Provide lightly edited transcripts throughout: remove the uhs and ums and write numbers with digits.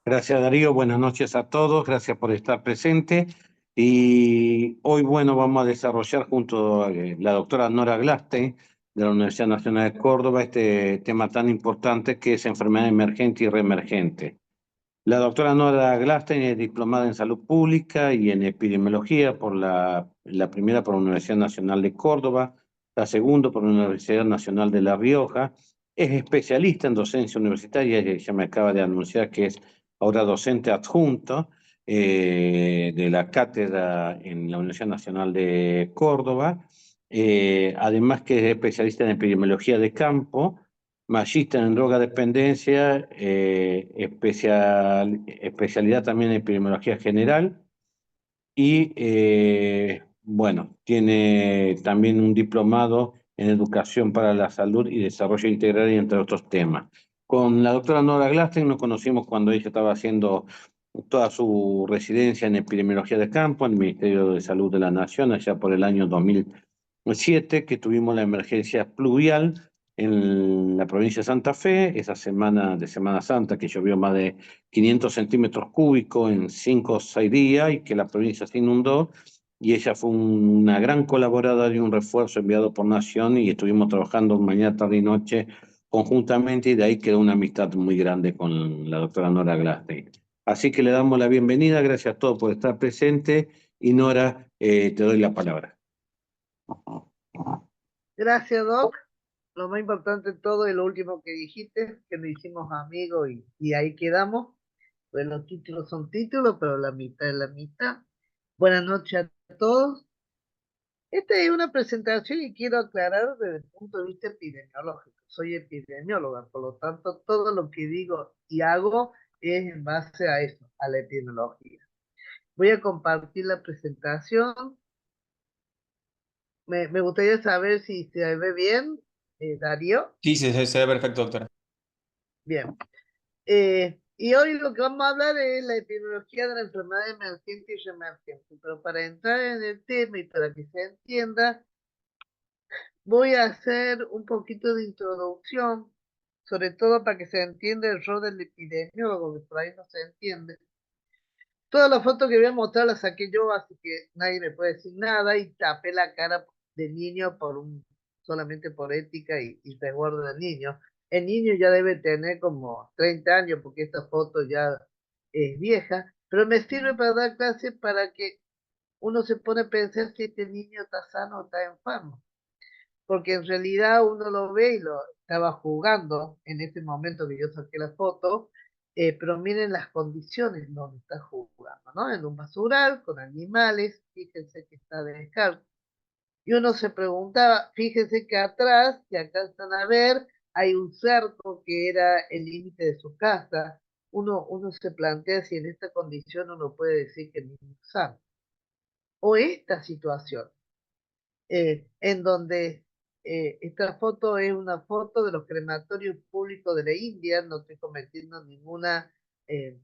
Gracias, Darío. Buenas noches a todos. Gracias por estar presente. Y hoy, bueno, vamos a desarrollar junto a la doctora Nora Glaste de la Universidad Nacional de Córdoba este tema tan importante que es enfermedad emergente y reemergente. La doctora Nora Glaste es diplomada en salud pública y en epidemiología por la primera por la Universidad Nacional de Córdoba, la segunda por la Universidad Nacional de La Rioja. Es especialista en docencia universitaria, y ya me acaba de anunciar que es ahora docente adjunto de la cátedra en la Universidad Nacional de Córdoba. Además que es especialista en epidemiología de campo, magíster en drogadependencia, especialidad también en epidemiología general y, bueno, tiene también un diplomado en educación para la salud y desarrollo integral, y entre otros temas. Con la doctora Nora Glasten nos conocimos cuando ella estaba haciendo toda su residencia en epidemiología de campo en el Ministerio de Salud de la Nación, allá por el año 2007, que tuvimos la emergencia pluvial en la provincia de Santa Fe, esa semana de Semana Santa, que llovió más de 500 centímetros cúbicos en 5 o 6 días y que la provincia se inundó. Y ella fue una gran colaboradora y un refuerzo enviado por Nación, y estuvimos trabajando mañana, tarde y noche conjuntamente, y de ahí quedó una amistad muy grande con la doctora Nora Glastein. Así que le damos la bienvenida, gracias a todos por estar presente, y Nora, te doy la palabra. Gracias, Doc. Lo más importante de todo es lo último que dijiste, que nos hicimos amigos y ahí quedamos. Pues los títulos son títulos, pero la mitad es la mitad. Buenas noches a todos. Esta es una presentación y quiero aclarar desde el punto de vista epidemiológico. Soy epidemióloga, por lo tanto, todo lo que digo y hago es en base a eso, a la epidemiología. Voy a compartir la presentación. Me gustaría saber si se ve bien, Darío. Sí, se ve perfecto, doctora. Bien. Y hoy lo que vamos a hablar es la epidemiología de la enfermedad emergente y reemergente. Pero para entrar en el tema y para que se entienda, voy a hacer un poquito de introducción, sobre todo para que se entienda el rol del epidemiólogo, que por ahí no se entiende. Todas las fotos que voy a mostrar las saqué yo, así que nadie me puede decir nada, y tapé la cara de niño solamente por ética y resguardo del niño. El niño ya debe tener como 30 años porque esta foto ya es vieja, pero me sirve para dar clases para que uno se pone a pensar si este niño está sano o está enfermo, porque en realidad uno lo ve y lo estaba jugando en ese momento que yo saqué la foto, pero miren las condiciones donde está jugando, ¿no? En un basural, con animales, fíjense que está descalzo. Y uno se preguntaba, fíjense que atrás, que alcanzan a ver, hay un cerco que era el límite de su casa. Uno se plantea si en esta condición uno puede decir que el niño es sano. O esta situación, en donde esta foto es una foto de los crematorios públicos de la India. No estoy cometiendo ninguna eh,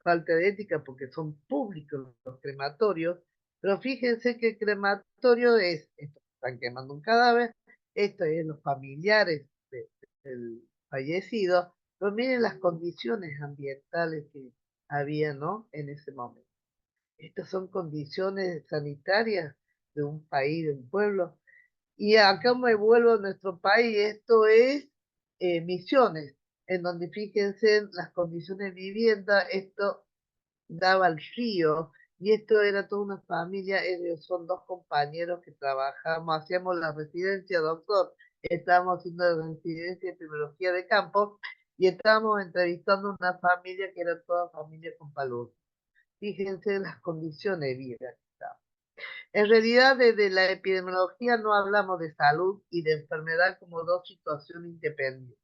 falta de ética porque son públicos los crematorios, pero fíjense que el crematorio es, esto, están quemando un cadáver, esto es los familiares del fallecido, pero miren las condiciones ambientales que había, ¿no? En ese momento. Estas son condiciones sanitarias de un país, de un pueblo. Y acá me vuelvo a nuestro país, esto es Misiones, en donde fíjense las condiciones de vivienda, esto daba al río, y esto era toda una familia. Ellos son dos compañeros que trabajamos, hacíamos la residencia, doctor, estábamos haciendo la residencia de epidemiología de campo, y estábamos entrevistando una familia que era toda familia con palud. Fíjense las condiciones de vida que estaban. En realidad, desde la epidemiología no hablamos de salud y de enfermedad como dos situaciones independientes.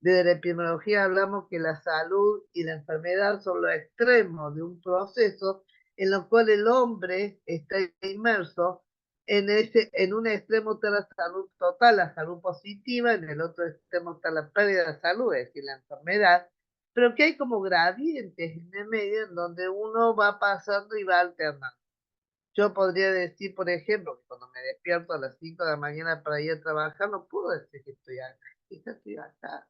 Desde la epidemiología hablamos que la salud y la enfermedad son los extremos de un proceso en lo cual el hombre está inmerso. En un extremo está la salud total, la salud positiva, en el otro extremo está la pérdida de salud, es decir, la enfermedad, pero que hay como gradientes en el medio en donde uno va pasando y va alternando. Yo podría decir, por ejemplo, que cuando me despierto a las 5 de la mañana para ir a trabajar, no puedo decir que estoy acá, quizás estoy acá.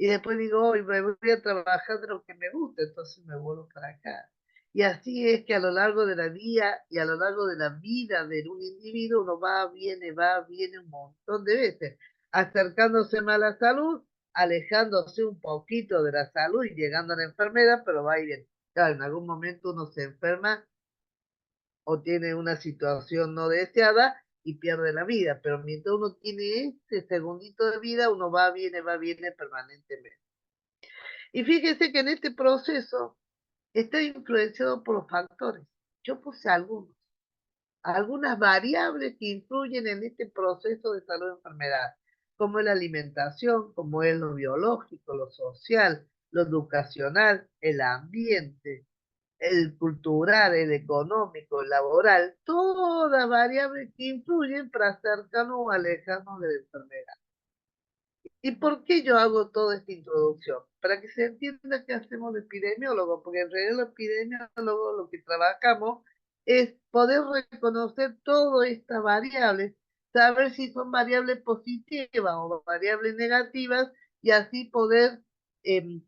y después digo, hoy me voy a trabajar de lo que me gusta, entonces me vuelvo para acá. Y así es que a lo largo de la vida y a lo largo de la vida de un individuo uno va, viene un montón de veces, acercándose más a la salud, alejándose un poquito de la salud y llegando a la enfermedad, pero va y viene. Claro, en algún momento uno se enferma o tiene una situación no deseada y pierde la vida, pero mientras uno tiene ese segundito de vida, uno va, viene permanentemente. Y fíjese que en este proceso está influenciado por los factores. Yo puse algunas variables que influyen en este proceso de salud y enfermedad, como es la alimentación, como es lo biológico, lo social, lo educacional, el ambiente, el cultural, el económico, el laboral, todas variables que influyen para acercarnos o alejarnos de la enfermedad. ¿Y por qué yo hago toda esta introducción? Para que se entienda qué hacemos los epidemiólogos, porque en realidad los epidemiólogos lo que trabajamos es poder reconocer todas estas variables, saber si son variables positivas o variables negativas y así poder em,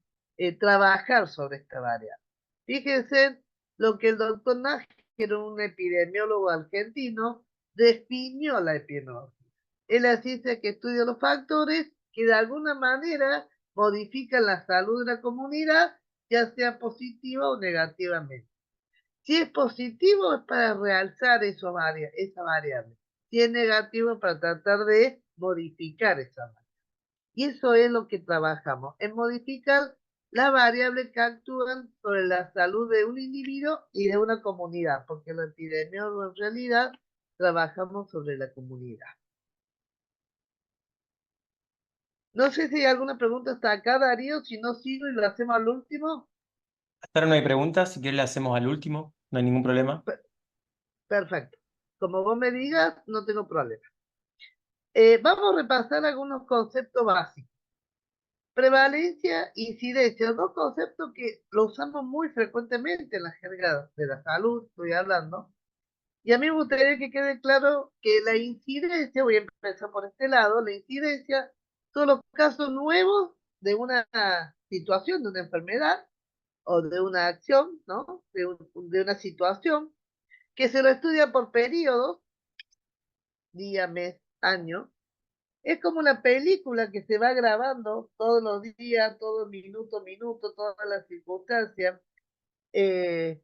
trabajar sobre esta variable. Fíjense lo que el doctor Nagy, que era un epidemiólogo argentino, definió la epidemiología. Es la ciencia que estudia los factores que de alguna manera modifican la salud de la comunidad, ya sea positiva o negativamente. Si es positivo es para realzar esa variable. Si es negativo es para tratar de modificar esa variable. Y eso es lo que trabajamos, en modificar las variables que actúan sobre la salud de un individuo y de una comunidad, porque los epidemiólogos en realidad trabajamos sobre la comunidad. No sé si hay alguna pregunta hasta acá, Darío, si no sigo y lo hacemos al último. Hasta ahora no hay preguntas, si quieres le hacemos al último, no hay ningún problema. Perfecto. Como vos me digas, no tengo problema. Vamos a repasar algunos conceptos básicos. Prevalencia, incidencia, dos conceptos que lo usamos muy frecuentemente en la jerga de la salud, estoy hablando. Y a mí me gustaría que quede claro que la incidencia, voy a empezar por este lado, la incidencia son los casos nuevos de una situación, de una enfermedad o de una acción, ¿no? De una situación que se lo estudia por periodos, día, mes, año. Es como una película que se va grabando todos los días, todo minuto, todas las circunstancias. Eh,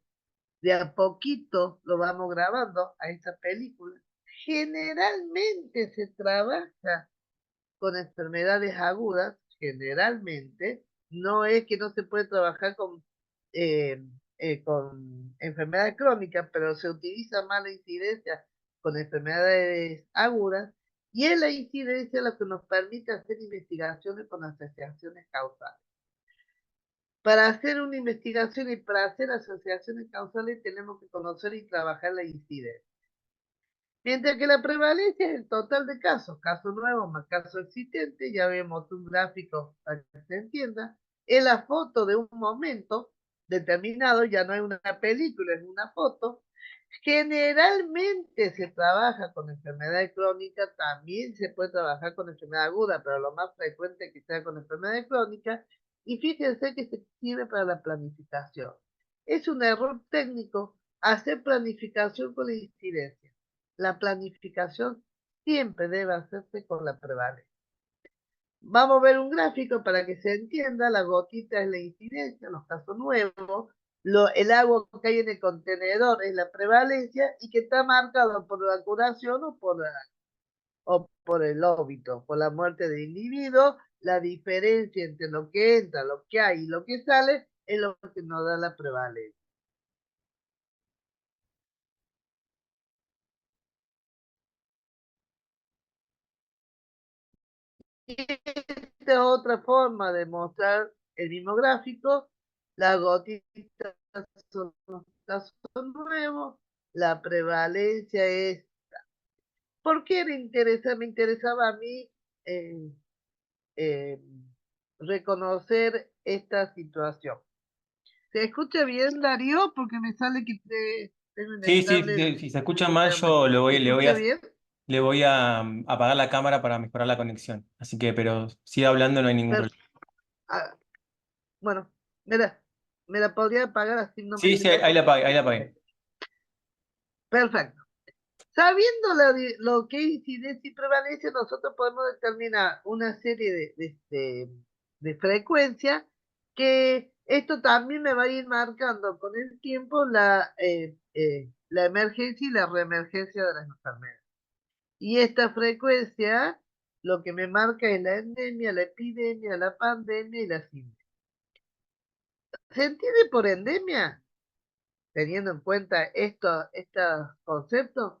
de a poquito lo vamos grabando a esa película. Generalmente se trabaja con enfermedades agudas, generalmente, no es que no se puede trabajar con enfermedades crónicas, pero se utiliza más la incidencia con enfermedades agudas, y es la incidencia lo que nos permite hacer investigaciones con asociaciones causales. Para hacer una investigación y para hacer asociaciones causales tenemos que conocer y trabajar la incidencia. Mientras que la prevalencia es el total de casos nuevos más casos existentes, ya vemos un gráfico para que se entienda, es la foto de un momento determinado, ya no es una película, es una foto. Generalmente se trabaja con enfermedades crónicas, también se puede trabajar con enfermedad aguda, pero lo más frecuente es que sea con enfermedades crónicas, y fíjense que se sirve para la planificación. Es un error técnico hacer planificación con la incidencia. La planificación siempre debe hacerse con la prevalencia. Vamos a ver un gráfico para que se entienda. La gotita es la incidencia, los casos nuevos. El agua que hay en el contenedor es la prevalencia y que está marcado por la curación o por el óbito, por la muerte del individuo. La diferencia entre lo que entra, lo que hay y lo que sale es lo que nos da la prevalencia. Y esta es otra forma de mostrar el mismo gráfico. Las gotitas son los casos nuevos, la prevalencia es. ¿Por qué me interesaba a mí eh, eh, reconocer esta situación? ¿Se escucha bien, Darío? Porque me sale que tengo Sí, inestable si se escucha el mal, internet. yo ¿Se escucha bien? le voy a apagar la cámara para mejorar la conexión. Así que, pero siga hablando, no hay ningún Per- problema. Ah, bueno, me la podría apagar así no me Sí, sí, quedo ahí la con... apagué, ahí la apagué. Perfecto. Sabiendo lo que es incidencia y prevalencia, nosotros podemos determinar una serie de frecuencias que esto también me va a ir marcando con el tiempo la emergencia y la reemergencia de las enfermedades. Y esta frecuencia lo que me marca es la endemia, la epidemia, la pandemia y la sindemia. ¿Se entiende por endemia? Teniendo en cuenta estos conceptos,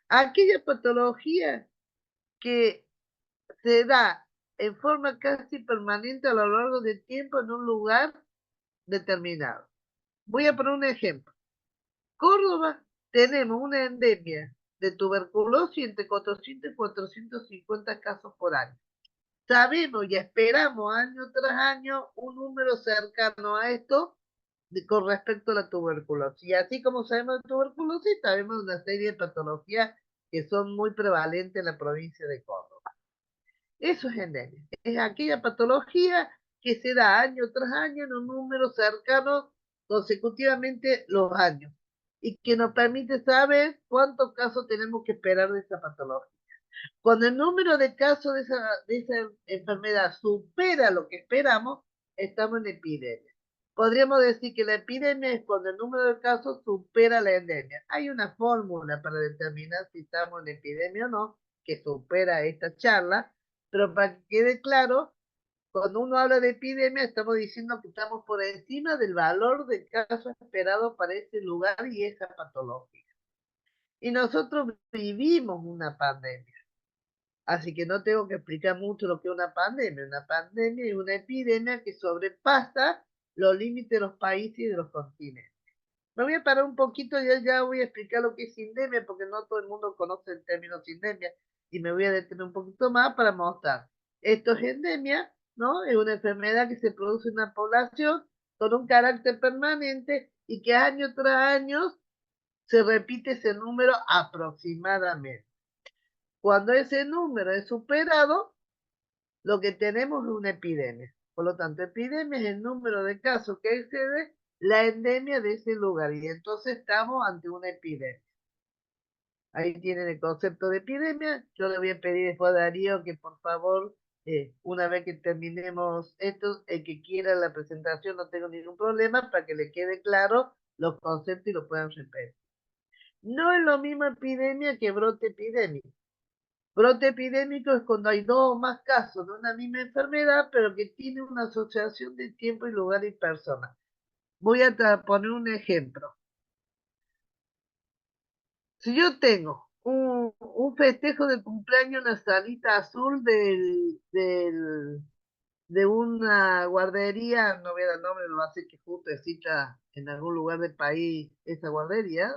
aquella patología que se da en forma casi permanente a lo largo del tiempo en un lugar determinado. Voy a poner un ejemplo. Córdoba tenemos una endemia de tuberculosis entre 400 y 450 casos por año. Sabemos y esperamos año tras año un número cercano a esto con respecto a la tuberculosis. Y así como sabemos de tuberculosis, sabemos de una serie de patologías que son muy prevalentes en la provincia de Córdoba. Eso es endemia. Es aquella patología que se da año tras año en un número cercano consecutivamente los años y que nos permite saber cuántos casos tenemos que esperar de esa patología. Cuando el número de casos de esa enfermedad supera lo que esperamos, estamos en epidemia. Podríamos decir que la epidemia es cuando el número de casos supera la endemia. Hay una fórmula para determinar si estamos en epidemia o no, que supera esta charla, pero para que quede claro, cuando uno habla de epidemia, estamos diciendo que estamos por encima del valor de casos esperados para ese lugar y esa patología. Y nosotros vivimos una pandemia. Así que no tengo que explicar mucho lo que es una pandemia. Una pandemia es una epidemia que sobrepasa los límites de los países y de los continentes. Me voy a parar un poquito y ya voy a explicar lo que es sindemia, porque no todo el mundo conoce el término sindemia, y me voy a detener un poquito más para mostrar. Esto es endemia, ¿no? Es una enfermedad que se produce en una población con un carácter permanente y que año tras año se repite ese número aproximadamente. Cuando ese número es superado, lo que tenemos es una epidemia. Por lo tanto, epidemia es el número de casos que excede la endemia de ese lugar y entonces estamos ante una epidemia. Ahí tienen el concepto de epidemia. Yo le voy a pedir después a Darío que por favor, una vez que terminemos esto, el que quiera la presentación no tengo ningún problema para que le quede claro los conceptos y lo puedan repetir. No es lo mismo epidemia que brote epidémico. Brote epidémico es cuando hay dos o más casos de una misma enfermedad, pero que tiene una asociación de tiempo y lugar y persona. Voy a poner un ejemplo. Si yo tengo un festejo de cumpleaños en la salita azul de una guardería, no voy a dar nombre, no va a ser que justo exista en algún lugar del país esa guardería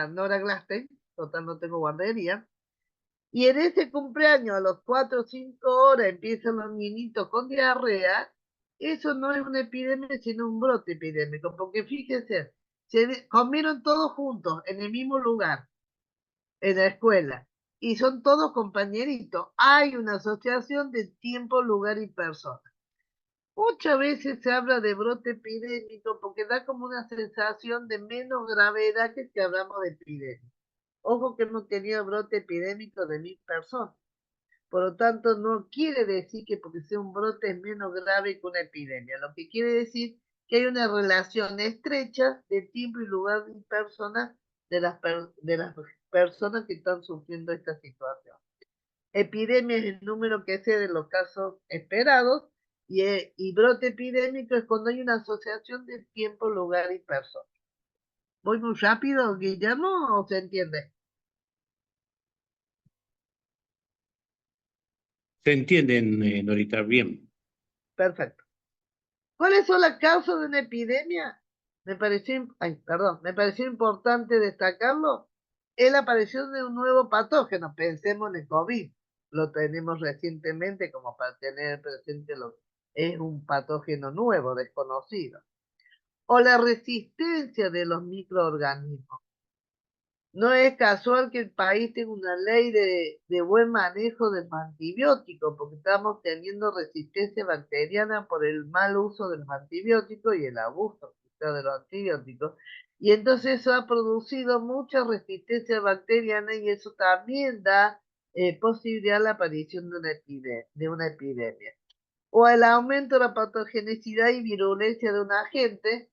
Nora Glasten, total no tengo guardería. Y en ese cumpleaños, a los 4 o 5 horas, empiezan los niñitos con diarrea. Eso no es una epidemia, sino un brote epidémico. Porque fíjense, se comieron todos juntos en el mismo lugar, en la escuela. Y son todos compañeritos. Hay una asociación de tiempo, lugar y persona. Muchas veces se habla de brote epidémico porque da como una sensación de menos gravedad que si hablamos de epidemia. Ojo que hemos tenido brote epidémico de 1000 personas. Por lo tanto, no quiere decir que porque sea un brote es menos grave que una epidemia. Lo que quiere decir que hay una relación estrecha de tiempo y lugar y personas de las personas que están sufriendo esta situación. Epidemia es el número que excede los casos esperados y brote epidémico es cuando hay una asociación de tiempo, lugar y persona. ¿Voy muy rápido, Guillermo, o se entiende? Se entienden, Norita, bien. Perfecto. ¿Cuáles son las causas de una epidemia? Me pareció importante destacarlo. Es la aparición de un nuevo patógeno. Pensemos en el COVID. Lo tenemos recientemente como para tener presente lo es un patógeno nuevo, desconocido. O la resistencia de los microorganismos. No es casual que el país tenga una ley de buen manejo de los antibióticos, porque estamos teniendo resistencia bacteriana por el mal uso de los antibióticos y el abuso quizá de los antibióticos. Y entonces eso ha producido mucha resistencia bacteriana y eso también da posibilidad a la aparición de una epidemia. O el aumento de la patogenicidad y virulencia de un agente,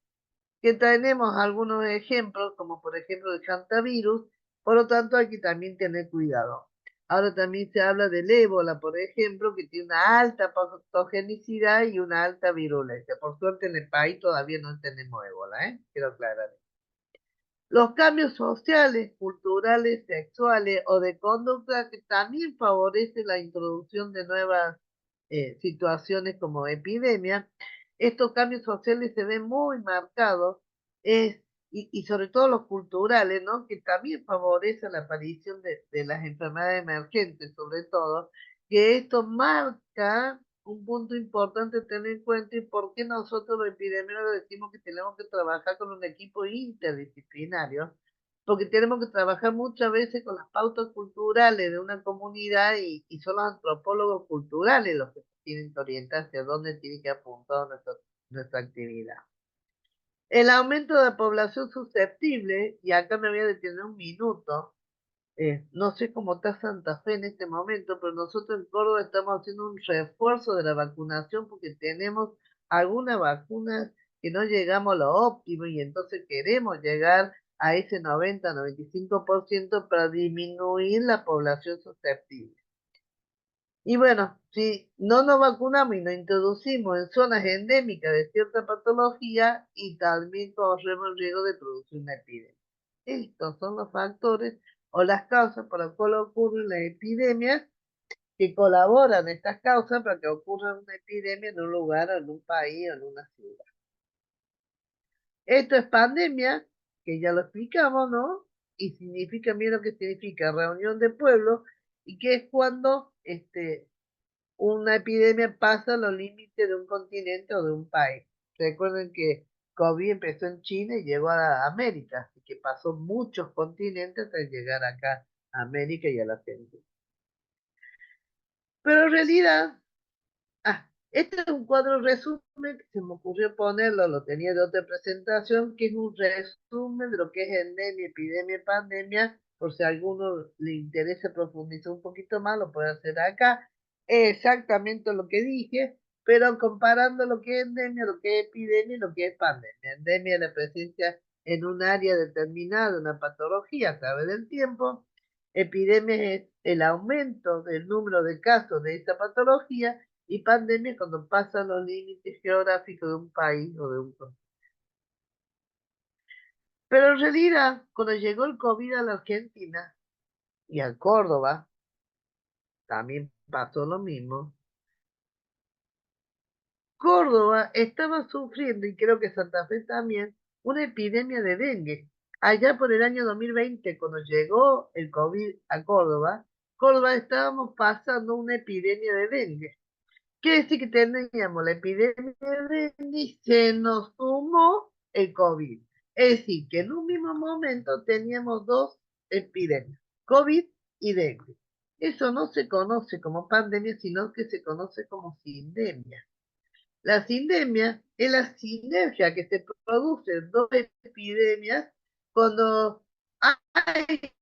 que tenemos algunos ejemplos, como por ejemplo el hantavirus, por lo tanto hay que también tener cuidado. Ahora también se habla del ébola, por ejemplo, que tiene una alta patogenicidad y una alta virulencia. Por suerte en el país todavía no tenemos ébola, quiero aclarar. Los cambios sociales, culturales, sexuales o de conducta que también favorecen la introducción de nuevas situaciones como epidemias. Estos cambios sociales se ven muy marcados y sobre todo los culturales, ¿no? Que también favorecen la aparición de las enfermedades emergentes, sobre todo, que esto marca un punto importante a tener en cuenta y por qué nosotros los epidemiólogos decimos que tenemos que trabajar con un equipo interdisciplinario, porque tenemos que trabajar muchas veces con las pautas culturales de una comunidad y son los antropólogos culturales los que tienen que orientar hacia dónde tiene que apuntar nuestra actividad. El aumento de la población susceptible, y acá me voy a detener un minuto, no sé cómo está Santa Fe en este momento, pero nosotros en Córdoba estamos haciendo un refuerzo de la vacunación porque tenemos algunas vacunas que no llegamos a lo óptimo y entonces queremos llegar a ese 90-95% para disminuir la población susceptible. Y bueno, si no nos vacunamos y nos introducimos en zonas endémicas de cierta patología y también corremos el riesgo de producir una epidemia. Estos son los factores o las causas por las cuales ocurren las epidemias que colaboran estas causas para que ocurra una epidemia en un lugar, en un país o en una ciudad. Esto es pandemia, que ya lo explicamos, ¿no? Y significa, mira lo que significa reunión de pueblos y que es cuando una epidemia pasa los límites de un continente o de un país. Recuerden que COVID empezó en China y llegó a América, así que pasó muchos continentes hasta llegar acá a América y a la Argentina. Pero en realidad, este es un cuadro resumen que se me ocurrió ponerlo, lo tenía de otra presentación, que es un resumen de lo que es endemia, epidemia, pandemia, por si a alguno le interesa profundizar un poquito más, lo puede hacer acá. Exactamente lo que dije, pero comparando lo que es endemia, lo que es epidemia y lo que es pandemia. Endemia es la presencia en un área determinada de una patología a través del tiempo. Epidemia es el aumento del número de casos de esta patología y pandemia cuando pasan los límites geográficos de un país o de un continente. Pero en realidad, cuando llegó el COVID a la Argentina y a Córdoba, también pasó lo mismo. Córdoba estaba sufriendo, y creo que Santa Fe también, una epidemia de dengue. Allá por el año 2020, cuando llegó el COVID a Córdoba, Córdoba estábamos pasando una epidemia de dengue. Quiere decir que teníamos la epidemia de dengue y se nos sumó el COVID. Es decir, que en un mismo momento teníamos dos epidemias, COVID y dengue. Eso no se conoce como pandemia, sino que se conoce como sindemia. La sindemia es la sinergia que se produce en dos epidemias cuando hay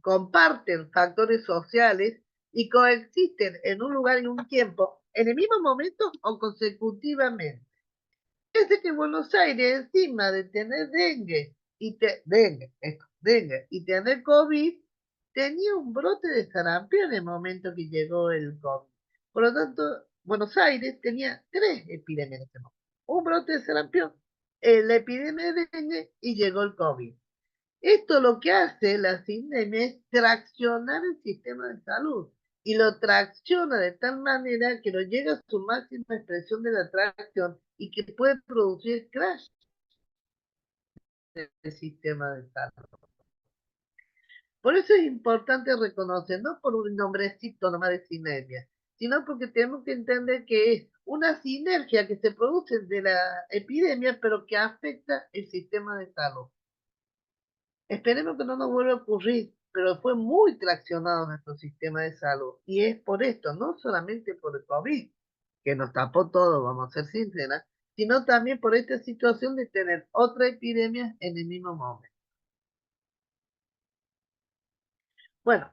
comparten factores sociales y coexisten en un lugar y un tiempo en el mismo momento o consecutivamente. Desde que Buenos Aires, encima de tener dengue y tener COVID, tenía un brote de sarampión en el momento que llegó el COVID. Por lo tanto, Buenos Aires tenía tres epidemias en ese momento. Un brote de sarampión, la epidemia de dengue y llegó el COVID. Esto lo que hace la sindemia es traccionar el sistema de salud y lo tracciona de tal manera que lo llega a su máxima expresión de la tracción y que puede producir crash del sistema de salud. Por eso es importante reconocer, no por un nombrecito nomás de sindemia, sino porque tenemos que entender que es una sinergia que se produce de la epidemia, pero que afecta el sistema de salud. Esperemos que no nos vuelva a ocurrir, pero fue muy traccionado nuestro sistema de salud. Y es por esto, no solamente por el COVID, que nos tapó todo, vamos a ser sinceras, sino también por esta situación de tener otra epidemia en el mismo momento. Bueno,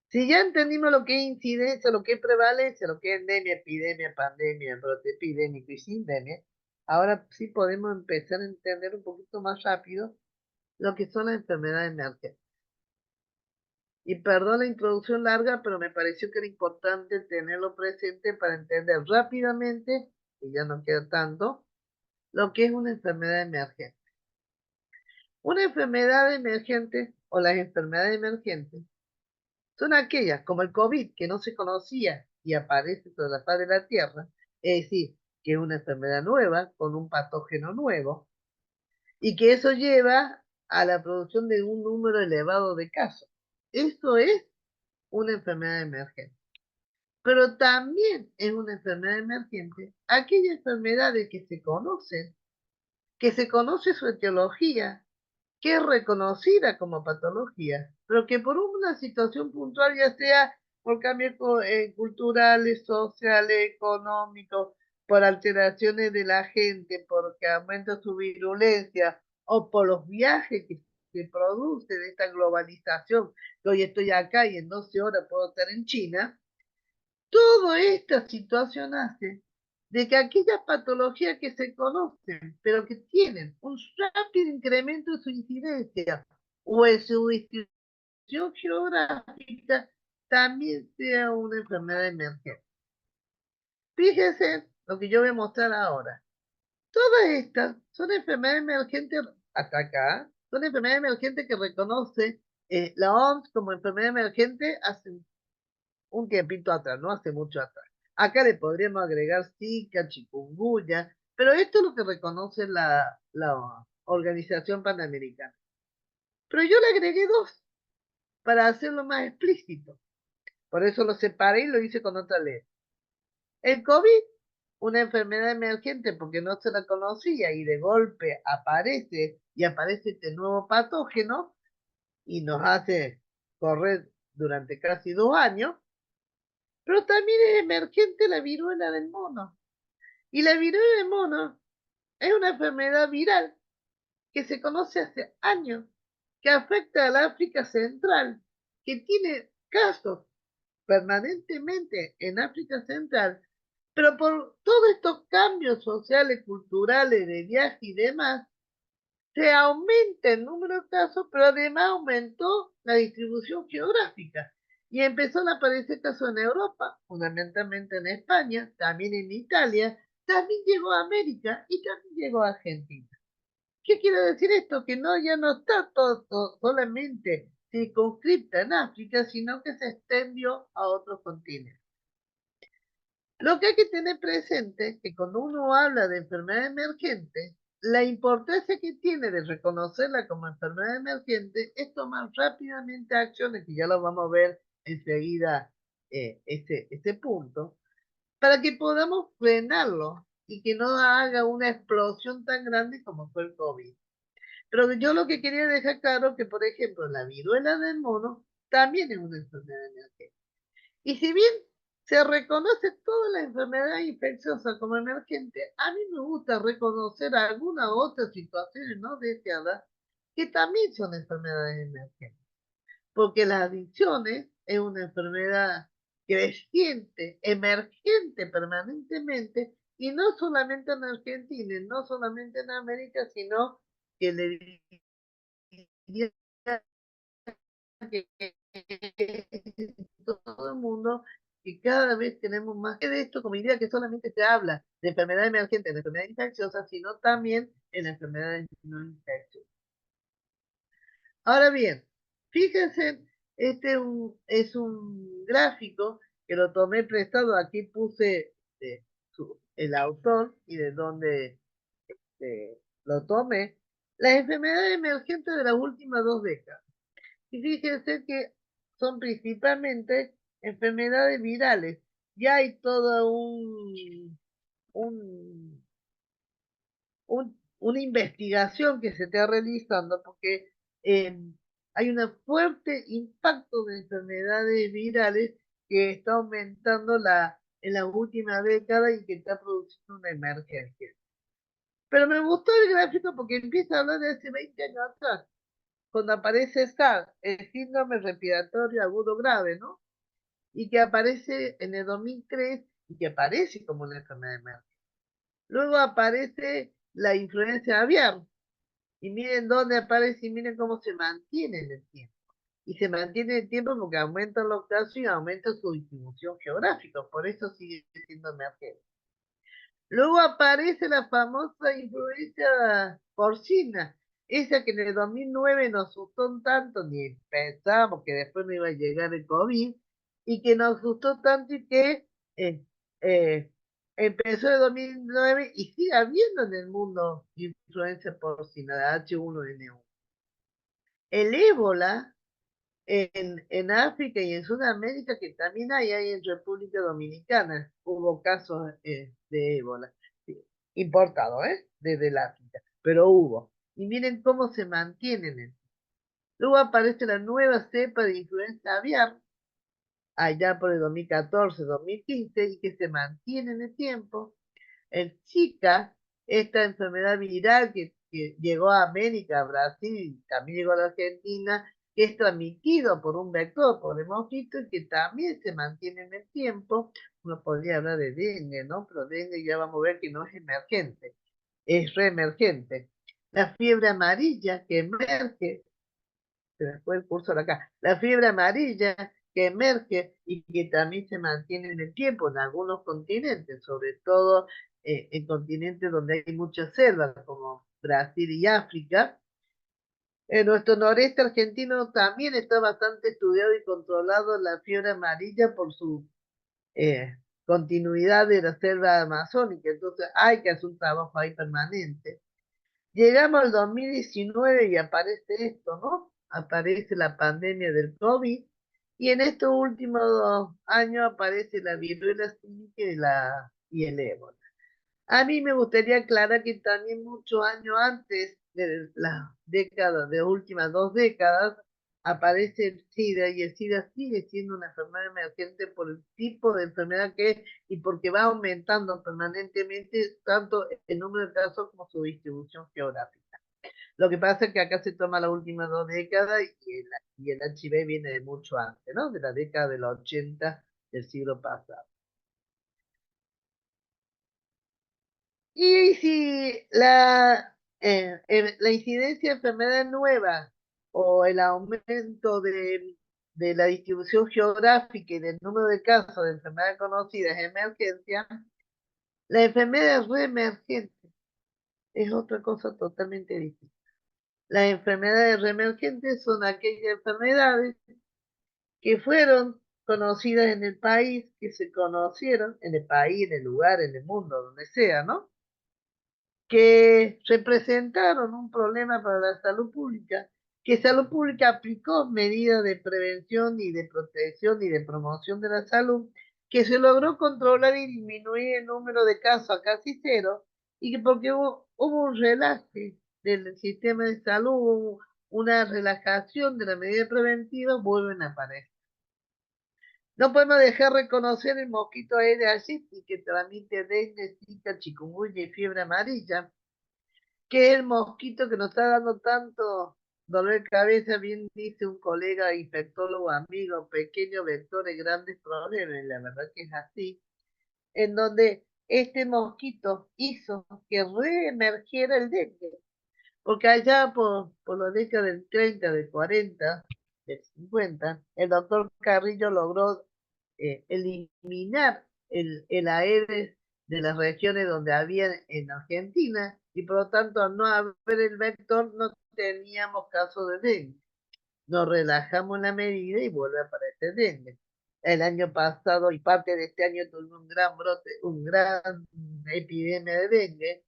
si ya entendimos lo que es incidencia, lo que es prevalencia, lo que es endemia, epidemia, pandemia, brote epidémico y sindemia, ahora sí podemos empezar a entender un poquito más rápido lo que son las enfermedades emergentes. Y perdón la introducción larga, pero me pareció que era importante tenerlo presente para entender rápidamente, y ya no queda tanto, lo que es una enfermedad emergente. Una enfermedad emergente o las enfermedades emergentes son aquellas como el COVID que no se conocía y aparece sobre la faz de la Tierra, es decir, que es una enfermedad nueva con un patógeno nuevo y que eso lleva a la producción de un número elevado de casos. Eso es una enfermedad emergente. Pero también es una enfermedad emergente aquellas enfermedades que se conoce su etiología, que es reconocida como patología, pero que por una situación puntual, ya sea por cambios culturales, sociales, económicos, por alteraciones de la gente, porque aumenta su virulencia, o por los viajes que se produce de esta globalización, que hoy estoy acá y en 12 horas puedo estar en China. Toda esta situación hace de que aquellas patologías que se conocen, pero que tienen un rápido incremento de su incidencia o en su distribución geográfica, también sea una enfermedad emergente. Fíjense lo que yo voy a mostrar ahora. Todas estas son enfermedades emergentes, hasta acá, son enfermedades emergentes que reconoce la OMS como enfermedad emergente hace un tiempito atrás, no hace mucho atrás. Acá le podríamos agregar Zika, chikungunya, pero esto es lo que reconoce la Organización Panamericana. Pero yo le agregué dos para hacerlo más explícito. Por eso lo separé y lo hice con otra letra. El COVID, una enfermedad emergente porque no se la conocía y de golpe aparece y aparece este nuevo patógeno y nos hace correr durante casi 2 años. Pero también es emergente la viruela del mono. Y la viruela del mono es una enfermedad viral que se conoce hace años, que afecta al África Central, que tiene casos permanentemente en África Central, pero por todos estos cambios sociales, culturales, de viaje y demás, se aumenta el número de casos, pero además aumentó la distribución geográfica. Y empezaron a aparecer casos en Europa, fundamentalmente en España, también en Italia, también llegó a América y también llegó a Argentina. ¿Qué quiere decir esto? Que no, ya no está todo solamente circunscripta en África, sino que se extendió a otros continentes. Lo que hay que tener presente es que cuando uno habla de enfermedad emergente, la importancia que tiene de reconocerla como enfermedad emergente es tomar rápidamente acciones, que ya lo vamos a ver enseguida, este punto, para que podamos frenarlo y que no haga una explosión tan grande como fue el COVID. Pero yo lo que quería dejar claro que, por ejemplo, la viruela del mono también es una enfermedad emergente. Y si bien se reconoce toda la enfermedad infecciosa como emergente, a mí me gusta reconocer algunas otras situaciones no deseadas que también son enfermedades emergentes. Porque las adicciones es una enfermedad creciente, emergente permanentemente, y no solamente en Argentina, no solamente en América, sino que le diría que todo el mundo y cada vez tenemos más de esto, como diría que solamente se habla de enfermedad emergente, de enfermedad infecciosa, sino también en enfermedades no infecciosas. Ahora bien, fíjense, este es un gráfico que lo tomé prestado, aquí puse el autor y de dónde lo tomé, las enfermedades emergentes de las últimas 2 décadas. Y fíjense que son principalmente enfermedades virales. Ya hay toda una investigación que se está realizando porque hay un fuerte impacto de enfermedades virales que está aumentando en la última década y que está produciendo una emergencia. Pero me gustó el gráfico porque empieza a hablar de hace 20 años atrás, cuando aparece SARS, el síndrome respiratorio agudo grave, ¿no? Y que aparece en el 2003 y que aparece como una enfermedad emergente. Luego aparece la influencia aviar. Y miren dónde aparece y miren cómo se mantiene en el tiempo. Y se mantiene en el tiempo porque aumentan los casos y aumenta su distribución geográfica. Por eso sigue siendo emergente. Luego aparece la famosa influencia porcina, esa que en el 2009 nos asustó tanto, ni pensábamos que después no iba a llegar el COVID, y que nos asustó tanto y que eh, eh, empezó en el 2009 y sigue habiendo en el mundo influencia porcina de H1N1. El ébola en África y en Sudamérica, que también hay en República Dominicana, hubo casos de ébola, sí, importados, desde el África, pero hubo. Y miren cómo se mantienen. Luego aparece la nueva cepa de influenza aviar, allá por el 2014, 2015, y que se mantiene en el tiempo. El Zika, esta enfermedad viral que llegó a América, a Brasil y también llegó a la Argentina, que es transmitido por un vector, por el mosquito, y que también se mantiene en el tiempo. Uno podría hablar de dengue, ¿no? Pero dengue ya vamos a ver que no es emergente, es reemergente. La fiebre amarilla que emerge, se me fue el cursor acá, la fiebre amarilla que emerge y que también se mantiene en el tiempo en algunos continentes, sobre todo en continentes donde hay muchas selvas, como Brasil y África. En nuestro noreste argentino también está bastante estudiado y controlado la fiebre amarilla por su continuidad de la selva amazónica, entonces hay que hacer un trabajo ahí permanente. Llegamos al 2019 y aparece esto, ¿no? Aparece la pandemia del COVID y en estos últimos 2 años aparece la viruela símica y el ébola. A mí me gustaría aclarar que también muchos años antes de las décadas, de las últimas 2 décadas, aparece el SIDA y el SIDA sigue siendo una enfermedad emergente por el tipo de enfermedad que es y porque va aumentando permanentemente tanto el número de casos como su distribución geográfica. Lo que pasa es que acá se toma las últimas 2 décadas y el HIV viene de mucho antes, ¿no? De la década del 80 del siglo pasado. Y si la incidencia de enfermedad nueva o el aumento de la distribución geográfica y del número de casos de enfermedades conocidas en emergencia, la enfermedad reemergente es otra cosa totalmente distinta. Las enfermedades reemergentes son aquellas enfermedades que fueron conocidas en el país, que se conocieron en el país, en el lugar, en el mundo, donde sea, ¿no? Que representaron un problema para la salud pública, que Salud Pública aplicó medidas de prevención y de protección y de promoción de la salud, que se logró controlar y disminuir el número de casos a casi cero, y que porque hubo un relaje del sistema de salud, hubo una relajación de las medidas preventivas, vuelven a aparecer. No podemos dejar reconocer el mosquito Aedes aegypti que transmite dengue, zika, chikungunya y fiebre amarilla, que es el mosquito que nos está dando tanto dolor de cabeza, bien dice un colega infectólogo amigo, pequeño vector de grandes problemas, y la verdad que es así, en donde este mosquito hizo que reemergiera el dengue, porque allá por la década del 30, del 40, del 50, el doctor Carrillo logró eliminar el Aedes de las regiones donde había en Argentina y por lo tanto al no haber el vector no teníamos caso de dengue. Nos relajamos en la medida y vuelve a aparecer dengue. El año pasado y parte de este año tuvimos un gran brote, un gran epidemia de dengue.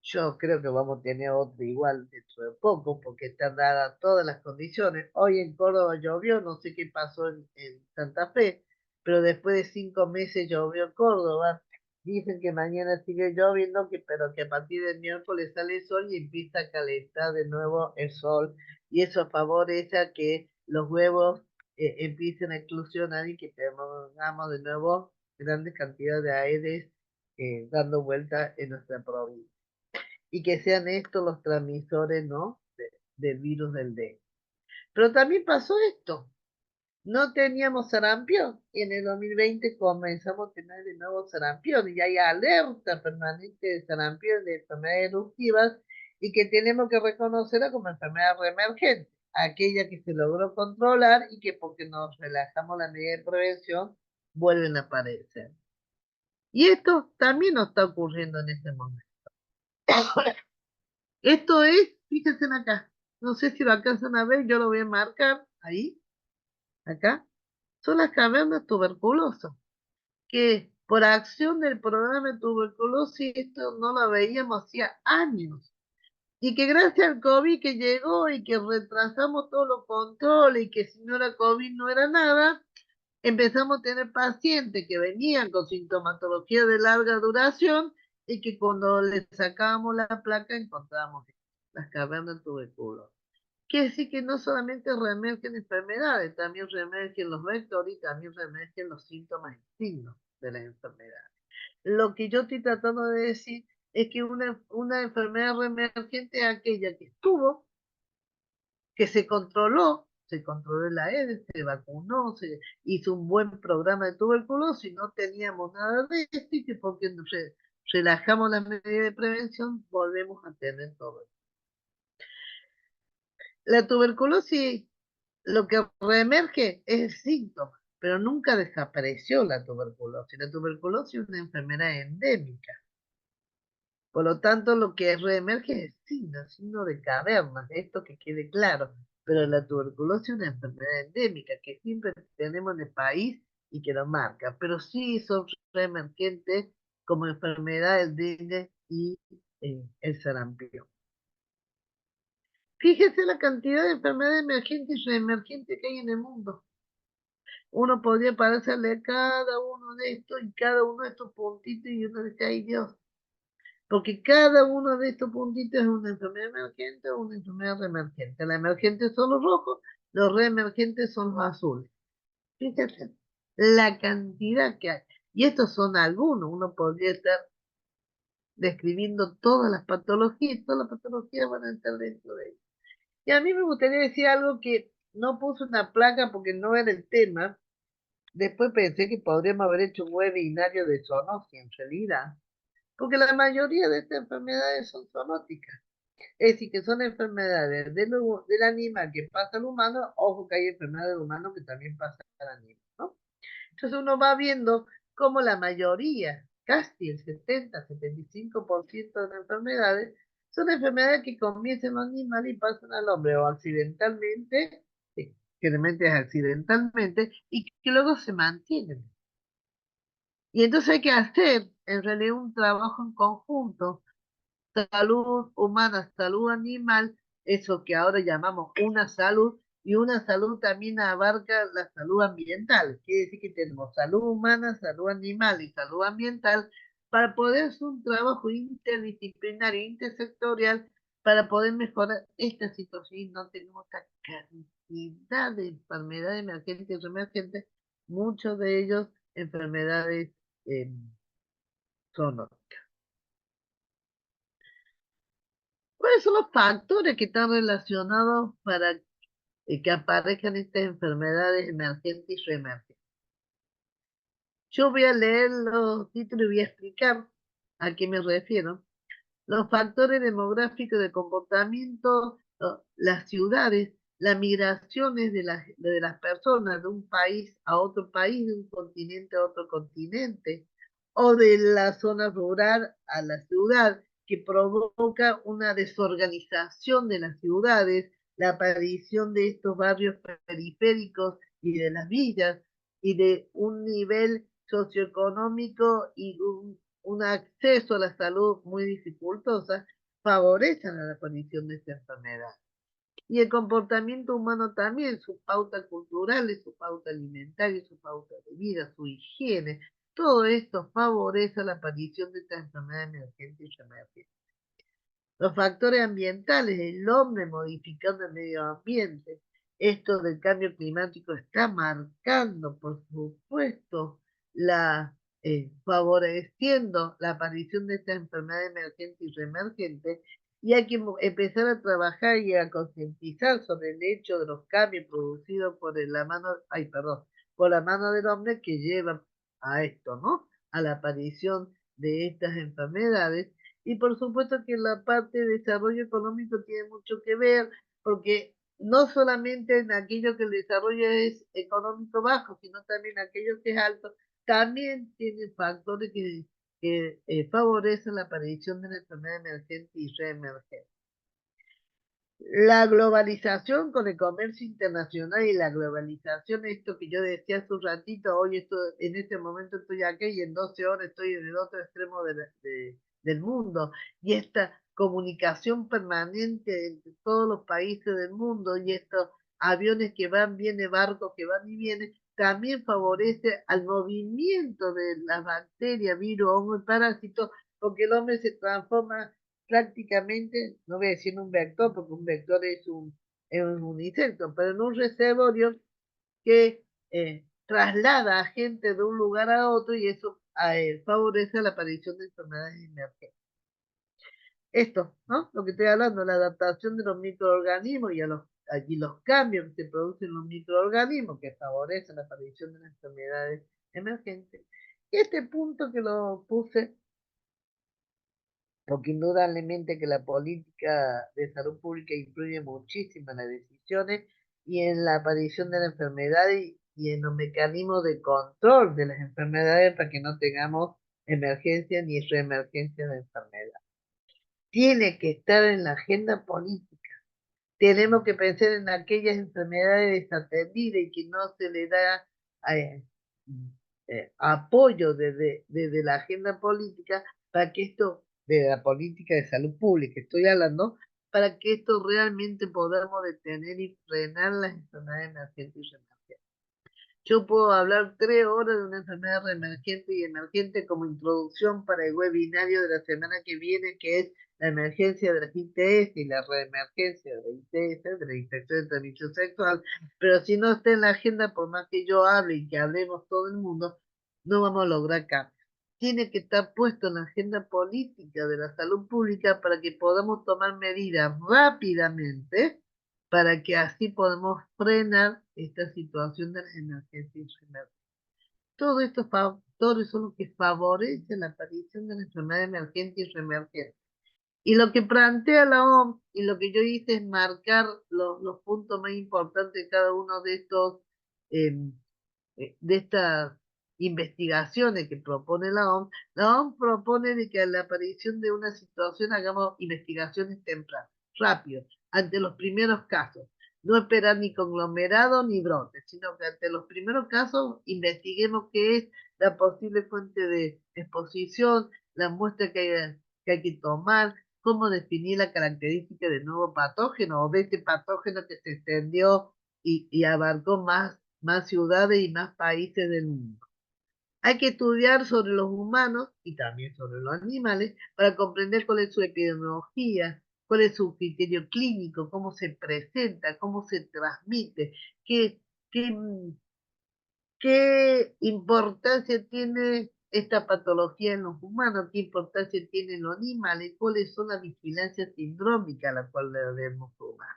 Yo creo que vamos a tener otro igual dentro de poco porque están dadas todas las condiciones. Hoy en Córdoba llovió, no sé qué pasó en Santa Fe, pero después de 5 meses llovió en Córdoba. Dicen que mañana sigue lloviendo, pero que a partir del miércoles sale el sol y empieza a calentar de nuevo el sol. Y eso favorece a que los huevos empiecen a eclosionar y que tengamos de nuevo grandes cantidades de aedes dando vuelta en nuestra provincia. Y que sean estos los transmisores, ¿no? Del virus del dengue. Pero también pasó esto. No teníamos sarampión y en el 2020 comenzamos a tener de nuevo sarampión y hay alerta permanente de sarampión, de enfermedades eruptivas y que tenemos que reconocerla como enfermedad reemergente, aquella que se logró controlar y que porque nos relajamos la medida de prevención vuelven a aparecer. Y esto también nos está ocurriendo en este momento. Esto es, fíjense acá, no sé si lo alcanzan a ver, yo lo voy a marcar ahí, acá, son las cavernas tuberculosas, que por acción del programa de tuberculosis esto no lo veíamos hacía años. Y que gracias al COVID que llegó y que retrasamos todos los controles y que si no era COVID no era nada, empezamos a tener pacientes que venían con sintomatología de larga duración y que cuando les sacábamos la placa encontrábamos las cavernas tuberculosas. Quiere decir que no solamente reemergen enfermedades, también reemergen los vectores y también reemergen los síntomas y signos de la enfermedad. Lo que yo estoy tratando de decir es que una enfermedad reemergente es aquella que estuvo, que se controló el AEDES, se vacunó, se hizo un buen programa de tuberculosis, no teníamos nada de esto y que porque nos relajamos las medidas de prevención volvemos a tener todo. La tuberculosis lo que reemerge es el síntoma, pero nunca desapareció la tuberculosis. La tuberculosis es una enfermedad endémica. Por lo tanto, lo que reemerge es el signo de cavernas, esto que quede claro. Pero la tuberculosis es una enfermedad endémica que siempre tenemos en el país y que lo marca. Pero sí son reemergentes como enfermedad el dengue y el sarampión. Fíjese la cantidad de enfermedades emergentes y reemergentes que hay en el mundo. Uno podría parecerle a cada uno de estos y cada uno de estos puntitos y uno dice, ay Dios, porque cada uno de estos puntitos es una enfermedad emergente o una enfermedad reemergente. La emergente son los rojos, los reemergentes son los azules. Fíjense la cantidad que hay. Y estos son algunos, uno podría estar describiendo todas las patologías y todas las patologías van a estar dentro de ellos. Y a mí me gustaría decir algo que no puse una placa porque no era el tema. Después pensé que podríamos haber hecho un webinario de zoonosis en realidad, porque la mayoría de estas enfermedades son zoonóticas. Es decir, que son enfermedades del animal que pasa al humano, ojo que hay enfermedades del humano que también pasan al animal, ¿no? Entonces uno va viendo cómo la mayoría, casi el 70-75% de las enfermedades, son enfermedades que comienzan en los animales y pasan al hombre, o accidentalmente, generalmente es accidentalmente, y que luego se mantienen. Y entonces hay que hacer en realidad un trabajo en conjunto, salud humana, salud animal, eso que ahora llamamos una salud, y una salud también abarca la salud ambiental. Quiere decir que tenemos salud humana, salud animal y salud ambiental para poder hacer un trabajo interdisciplinario, intersectorial, para poder mejorar esta situación. No tenemos esta cantidad de enfermedades emergentes y reemergentes, muchos de ellos enfermedades son. ¿Cuáles son los factores que están relacionados para que aparezcan estas enfermedades emergentes y reemergentes? Yo voy a leer los títulos y voy a explicar a qué me refiero. Los factores demográficos de comportamiento, las ciudades, las migraciones de las personas de un país a otro país, de un continente a otro continente, o de la zona rural a la ciudad, que provoca una desorganización de las ciudades, la aparición de estos barrios periféricos y de las villas, y de un nivel socioeconómico y un acceso a la salud muy dificultosa, favorecen a la aparición de esta enfermedad. Y el comportamiento humano también, su pauta cultural, su pauta alimentaria, su pauta de vida, su higiene, todo esto favorece la aparición de estas enfermedades emergentes y reemergentes. Los factores ambientales, el hombre modificando el medio ambiente, esto del cambio climático está marcando, por supuesto, favoreciendo la aparición de estas enfermedades emergentes y reemergentes, y hay que empezar a trabajar y a concientizar sobre el hecho de los cambios producidos por por la mano del hombre que llevan a esto, ¿no? A la aparición de estas enfermedades. Y por supuesto que la parte de desarrollo económico tiene mucho que ver, porque no solamente en aquello que el desarrollo es económico bajo, sino también aquello que es alto, también tiene factores que favorecen la aparición de la enfermedad emergente y reemergente. La globalización con el comercio internacional y la globalización, esto que yo decía hace un ratito, hoy en este momento estoy aquí y en 12 horas estoy en el otro extremo del mundo, y esta comunicación permanente entre todos los países del mundo y estos aviones que van, vienen, barcos que van y vienen, también favorece al movimiento de las bacterias, virus, hongos y parásitos, porque el hombre se transforma prácticamente, no voy a decir un vector, porque un vector es un insecto, pero en un reservorio que traslada a gente de un lugar a otro y eso favorece la aparición de enfermedades emergentes. Esto, ¿no? Lo que estoy hablando, la adaptación de los microorganismos y allí los cambios que se producen en los microorganismos que favorecen la aparición de las enfermedades emergentes. Y este punto que lo puse porque indudablemente que la política de salud pública influye muchísimo en las decisiones y en la aparición de la enfermedad y en los mecanismos de control de las enfermedades para que no tengamos emergencia ni reemergencia de enfermedad. Tiene que estar en la agenda política. Tenemos que pensar en aquellas enfermedades desatendidas y que no se le da eh, apoyo desde la agenda política para que esto, de la política de salud pública, estoy hablando, para que esto realmente podamos detener y frenar las enfermedades emergentes y reemergentes. Yo puedo hablar 3 horas de una enfermedad reemergente y emergente como introducción para el webinario de la semana que viene, que es la emergencia de la ITS y la reemergencia de la ITS, de la infección de transmisión sexual, pero si no está en la agenda, por más que yo hable y que hablemos todo el mundo, no vamos a lograr cambios. Tiene que estar puesto en la agenda política de la salud pública para que podamos tomar medidas rápidamente para que así podamos frenar esta situación de las emergencias y reemergencias. Todo estos factores son los que favorecen la aparición de la enfermedad emergente y reemergente. Y lo que plantea la OMS y lo que yo hice es marcar los puntos más importantes de cada uno de estas investigaciones que propone la OMS. La OMS propone de que a la aparición de una situación hagamos investigaciones tempranas, rápido, ante los primeros casos. No esperar ni conglomerados ni brotes, sino que ante los primeros casos investiguemos qué es la posible fuente de exposición, la muestra que hay que tomar, cómo definir la característica del nuevo patógeno o de este patógeno que se extendió y abarcó más ciudades y más países del mundo. Hay que estudiar sobre los humanos y también sobre los animales para comprender cuál es su epidemiología, cuál es su criterio clínico, cómo se presenta, cómo se transmite, qué, qué importancia tiene esta patología en los humanos, qué importancia tiene en los animales, cuáles son las vigilancias sindrómicas a la cual debemos tomar.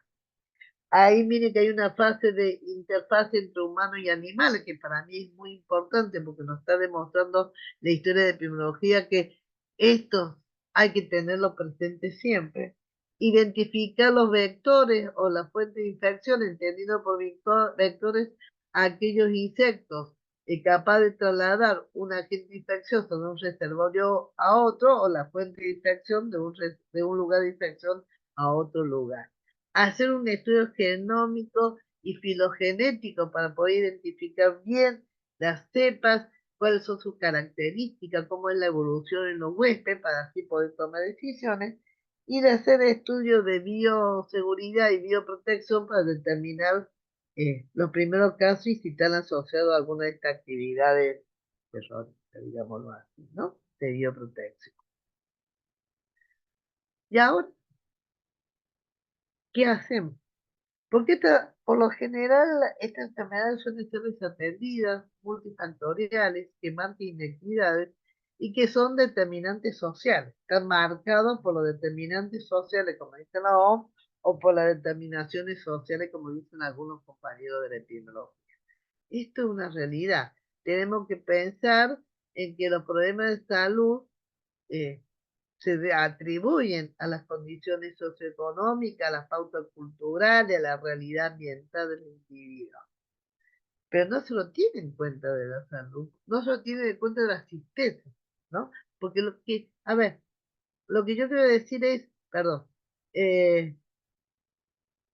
Ahí mire que hay una fase de interfaz entre humanos y animales que para mí es muy importante porque nos está demostrando la historia de epidemiología que esto hay que tenerlo presente siempre. Identificar los vectores o la fuente de infección, entendido por vectores aquellos insectos capaces de trasladar un agente infeccioso de un reservorio a otro o la fuente de infección de un lugar de infección a otro lugar. Hacer un estudio genómico y filogenético para poder identificar bien las cepas, cuáles son sus características, cómo es la evolución en los huéspedes, para así poder tomar decisiones, y de hacer estudios de bioseguridad y bioprotección para determinar los primeros casos y si están asociados a alguna de estas actividades terroristas. digámoslo así, ¿no? Se dio protección. Y ahora, ¿qué hacemos? Porque por lo general estas enfermedades suelen ser desatendidas, multifactoriales, que marcan inequidades y que son determinantes sociales. Están marcados por los determinantes sociales, como dice la OMS, o por las determinaciones sociales, como dicen algunos compañeros de la epidemiología. Esto es una realidad. Tenemos que pensar en que los problemas de salud eh, se atribuyen a las condiciones socioeconómicas, a las pautas culturales, a la realidad ambiental del individuo. Pero no se lo tiene en cuenta de la salud, no se lo tiene en cuenta de la asistencia, ¿no? Porque a ver, lo que yo quiero decir es, perdón, eh,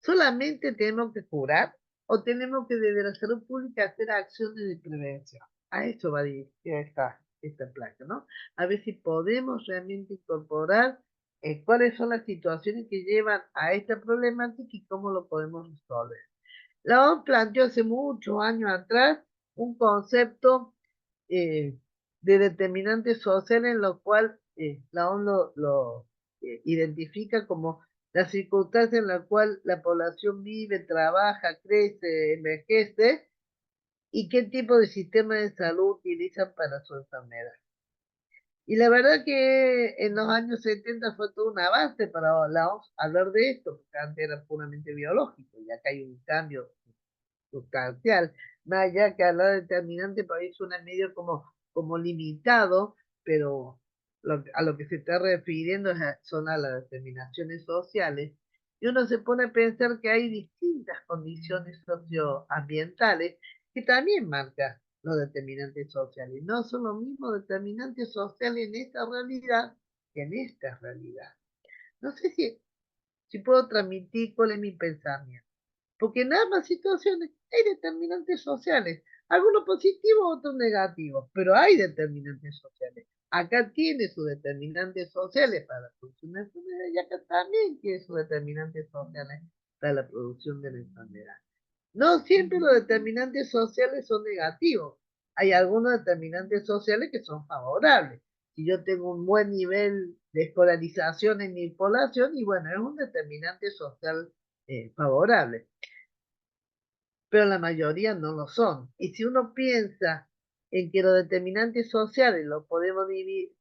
solamente tenemos que curar o tenemos que desde la salud pública hacer acciones de prevención. A eso va dirigida esta placa, ¿no? A ver si podemos realmente incorporar cuáles son las situaciones que llevan a esta problemática y cómo lo podemos resolver. La OMS planteó hace muchos años atrás un concepto eh, de determinantes sociales en lo cual la OMS lo identifica como la circunstancia en la cual la población vive, trabaja, crece, envejece y qué tipo de sistema de salud utilizan para su enfermedad. Y la verdad que en los años 70 fue todo un avance para la OMS hablar de esto, porque antes era puramente biológico y acá hay un cambio sustancial, más allá que hablar de determinante para mí suena medio como limitado, pero a lo que se está refiriendo son a las determinaciones sociales, y uno se pone a pensar que hay distintas condiciones socioambientales que también marcan los determinantes sociales. No son los mismos determinantes sociales en esta realidad que en esta realidad. No sé si puedo transmitir cuál es mi pensamiento. Porque en ambas situaciones hay determinantes sociales, algunos positivos, otros negativos, pero hay determinantes sociales. Acá tiene sus determinantes sociales para la producción de la enfermedad y acá también tiene sus determinantes sociales para la producción de la enfermedad. No siempre los determinantes sociales son negativos. Hay algunos determinantes sociales que son favorables. Si yo tengo un buen nivel de escolarización en mi población, y bueno, es un determinante social favorable, pero la mayoría no lo son. Y si uno piensa en que los determinantes sociales los podemos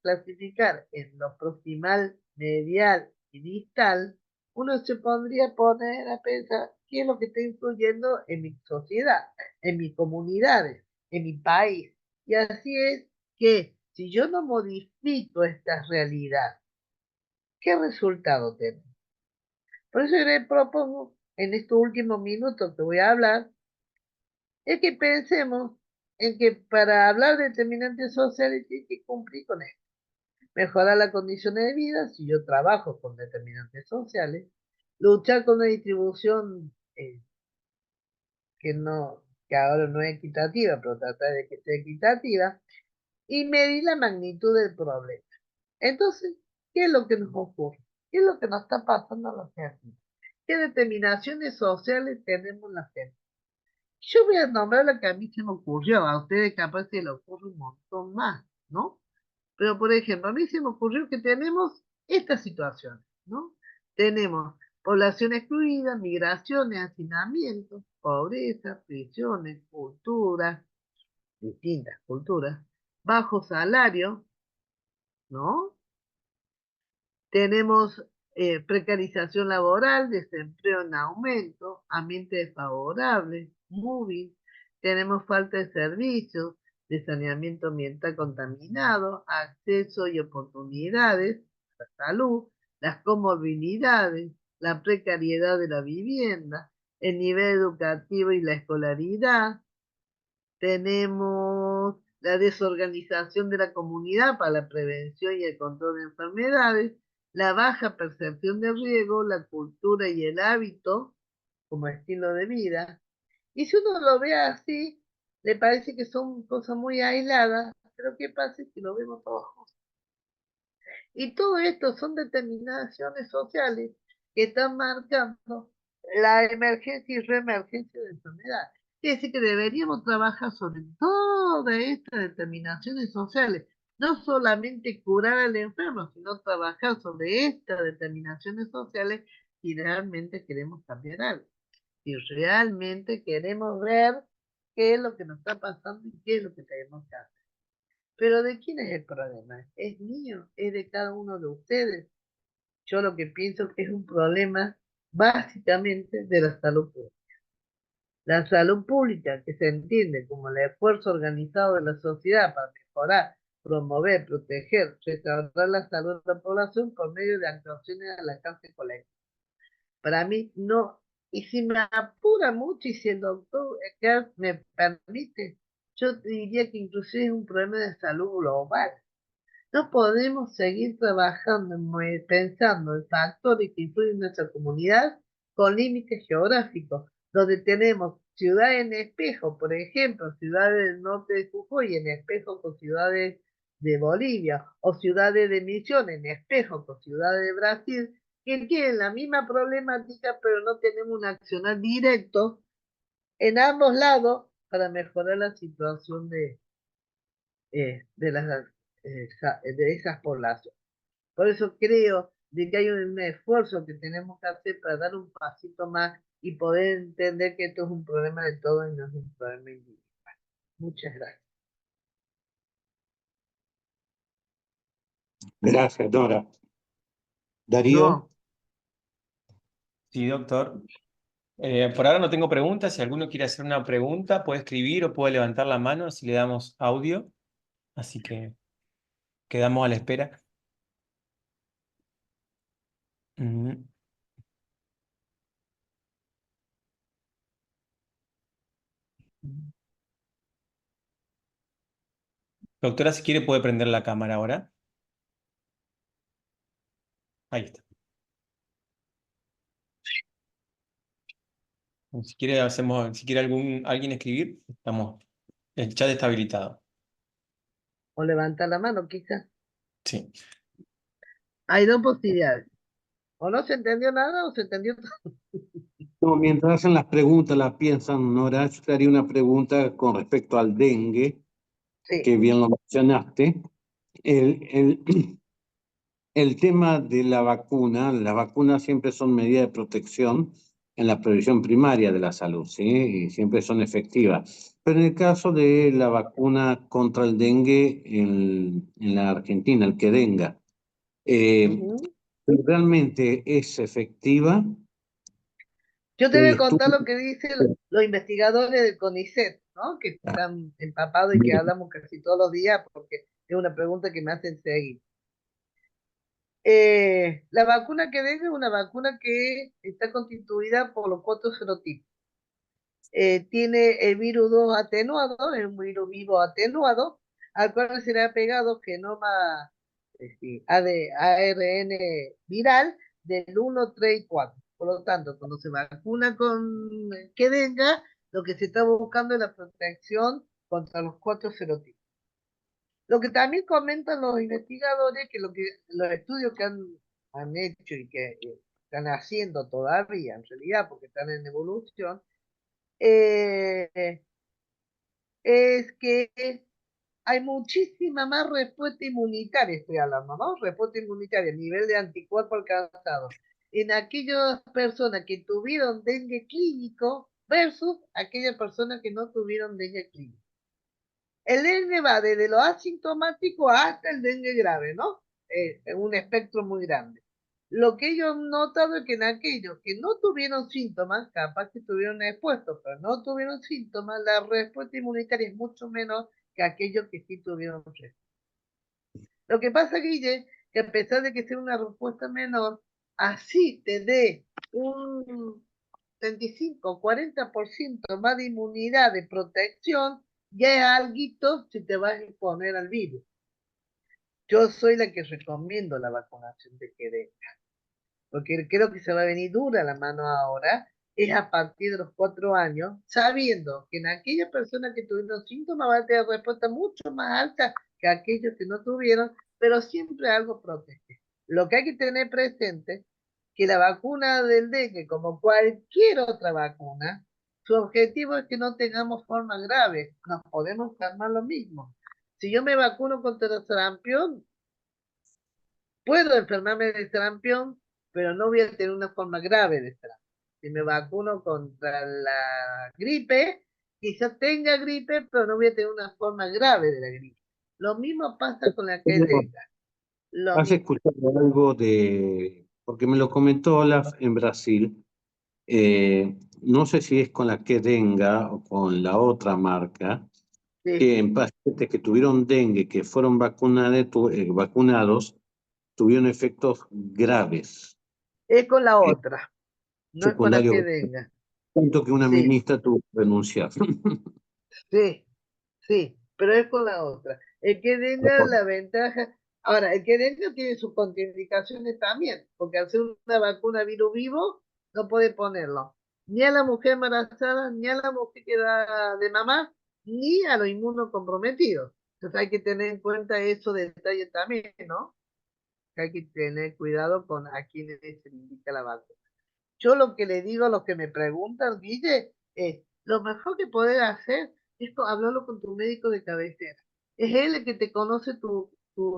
clasificar en lo proximal, medial y distal, uno se podría poner a pensar qué es lo que está influyendo en mi sociedad, en mis comunidades, en mi país. Y así es que si yo no modifico esta realidad, ¿qué resultado tengo? Por eso yo le propongo en estos últimos minutos que voy a hablar, es que pensemos en que para hablar de determinantes sociales hay que cumplir con esto. Mejorar las condiciones de vida, si yo trabajo con determinantes sociales, luchar con una distribución que, no, que ahora no es equitativa, pero tratar de que sea equitativa, y medir la magnitud del problema. Entonces, ¿qué es lo que nos ocurre? ¿Qué es lo que nos está pasando a los gente? ¿Qué determinaciones sociales tenemos la gente? Yo voy a nombrar lo que a mí se me ocurrió, a ustedes capaz se les ocurre un montón más, ¿no? Pero, por ejemplo, a mí se me ocurrió que tenemos esta situación, ¿no? Tenemos población excluida, migraciones, hacinamiento, pobreza, prisiones, culturas, distintas culturas, bajo salario, ¿no? Tenemos precarización laboral, desempleo en aumento, ambiente desfavorable, moving, tenemos falta de servicios, de saneamiento ambiental contaminado, acceso y oportunidades a la salud, las comorbilidades, la precariedad de la vivienda, el nivel educativo y la escolaridad, tenemos la desorganización de la comunidad para la prevención y el control de enfermedades, la baja percepción de riesgo, la cultura y el hábito como estilo de vida. Y si uno lo ve así, le parece que son cosas muy aisladas, pero ¿qué pasa si lo vemos todos juntos? Y todo esto son determinaciones sociales que están marcando la emergencia y reemergencia de enfermedades. Quiere decir que deberíamos trabajar sobre todas estas determinaciones sociales, no solamente curar al enfermo, sino trabajar sobre estas determinaciones sociales si realmente queremos cambiar algo, si realmente queremos ver qué es lo que nos está pasando y qué es lo que tenemos que hacer. Pero ¿de quién es el problema? ¿Es mío? ¿Es de cada uno de ustedes? Yo lo que pienso que es un problema básicamente de la salud pública. La salud pública, que se entiende como el esfuerzo organizado de la sociedad para mejorar, promover, proteger, restaurar la salud de la población por medio de actuaciones al alcance colectivo. Para mí no, y si me apura mucho y si el doctor Eckert me permite, yo diría que inclusive es un problema de salud global. No podemos seguir trabajando, pensando en factores que influyen en nuestra comunidad con límites geográficos, donde tenemos ciudades en espejo, por ejemplo, ciudades del norte de Jujuy en espejo con ciudades de Bolivia, o ciudades de Misiones en espejo con ciudades de Brasil, que tienen la misma problemática, pero no tenemos un accionar directo en ambos lados para mejorar la situación de las de esas poblaciones. Por eso creo de que hay un esfuerzo que tenemos que hacer para dar un pasito más y poder entender que esto es un problema de todos y no es un problema individual. Muchas gracias. Gracias, Nora. Darío. No, Sí, doctor. Por ahora no tengo preguntas. Si alguno quiere hacer una pregunta, puede escribir o puede levantar la mano si le damos audio. Así que quedamos a la espera. Ujú. Doctora, si quiere puede prender la cámara ahora. Ahí está. Si quiere hacemos, si quiere alguien escribir, estamos. El chat está habilitado. o levantar la mano quizás. Sí. Hay dos posibilidades. O no se entendió nada o se entendió todo. No, mientras hacen las preguntas, las piensan, Nora, yo te haría una pregunta con respecto al dengue, que Sí. bien lo mencionaste. El, el tema de la vacuna, las vacunas siempre son medidas de protección en la previsión primaria de la salud, ¿sí? Y siempre son efectivas. Pero en el caso de la vacuna contra el dengue en la Argentina, el Qdenga, Ujú. ¿realmente es efectiva? Yo te voy Hay a contar lo estudios. que dicen los investigadores del CONICET, ¿no? Que están empapados y que hablamos casi todos los días porque es una pregunta que me hacen seguir. La vacuna que dengue es una vacuna que está constituida por los 4 serotipos. Tiene el virus 2 atenuado, es un virus vivo atenuado, al cual se le ha pegado genoma ARN viral del 1, 3 y 4. Por lo tanto, cuando se vacuna con que denga, lo que se está buscando es la protección contra los 4 serotipos. Lo que también comentan los investigadores, que los estudios que han hecho y que están haciendo todavía, en realidad, porque están en evolución, eh, es que hay muchísima más respuesta inmunitaria, estoy hablando, ¿no? Respuesta inmunitaria, nivel de anticuerpo alcanzado, en aquellas personas que tuvieron dengue clínico versus aquellas personas que no tuvieron dengue clínico. El dengue va desde lo asintomático hasta el dengue grave, ¿no? En un espectro muy grande. Lo que ellos han notado es que en aquellos que no tuvieron síntomas, capaz que estuvieron expuestos, pero no tuvieron síntomas, la respuesta inmunitaria es mucho menor que aquellos que sí tuvieron respuesta. Lo que pasa, Guille, que a pesar de que sea una respuesta menor, así te dé un 35 o 40% más de inmunidad, de protección, ya es algo si te vas a exponer al virus. Yo soy la que recomiendo la vacunación de Qdenga, porque creo que se va a venir dura la mano ahora, es a partir de los 4 años, sabiendo que en aquellas personas que tuvieron síntomas va a tener respuesta mucho más alta que aquellos que no tuvieron, pero siempre algo protege. Lo que hay que tener presente que la vacuna del dengue, como cualquier otra vacuna, Su objetivo es que no tengamos formas graves. Nos podemos enfermar lo mismo. Si yo me vacuno contra el sarampión, puedo enfermarme de sarampión, pero no voy a tener una forma grave de sarampión. Si me vacuno contra la gripe, quizás tenga gripe, pero no voy a tener una forma grave de la gripe. Lo mismo pasa con la que tenga. Lo ¿Has mismo. escuchado algo porque me lo comentó Olaf en Brasil, no sé si es con la que denga o con la otra marca, Sí. que en pacientes que tuvieron dengue, que fueron vacunados, tuvieron efectos graves, Es con la eh, otra, no es con la que secundarios, venga. tanto que una Sí, ministra tuvo que renunciar. sí, sí, pero es con la otra. El que venga la ventaja. Ahora, el que venga tiene sus contraindicaciones también, porque al ser una vacuna virus vivo, no puede ponerlo ni a la mujer embarazada, ni a la mujer que da de mamá, ni a los inmunocomprometidos. Entonces hay que tener en cuenta eso de detalle también, ¿no? Que hay que tener cuidado con a quienes se le indica la vacuna. Yo lo que le digo a los que me preguntan, Guille, es, lo mejor que podés hacer es hablarlo con tu médico de cabecera. Es él el que te conoce tu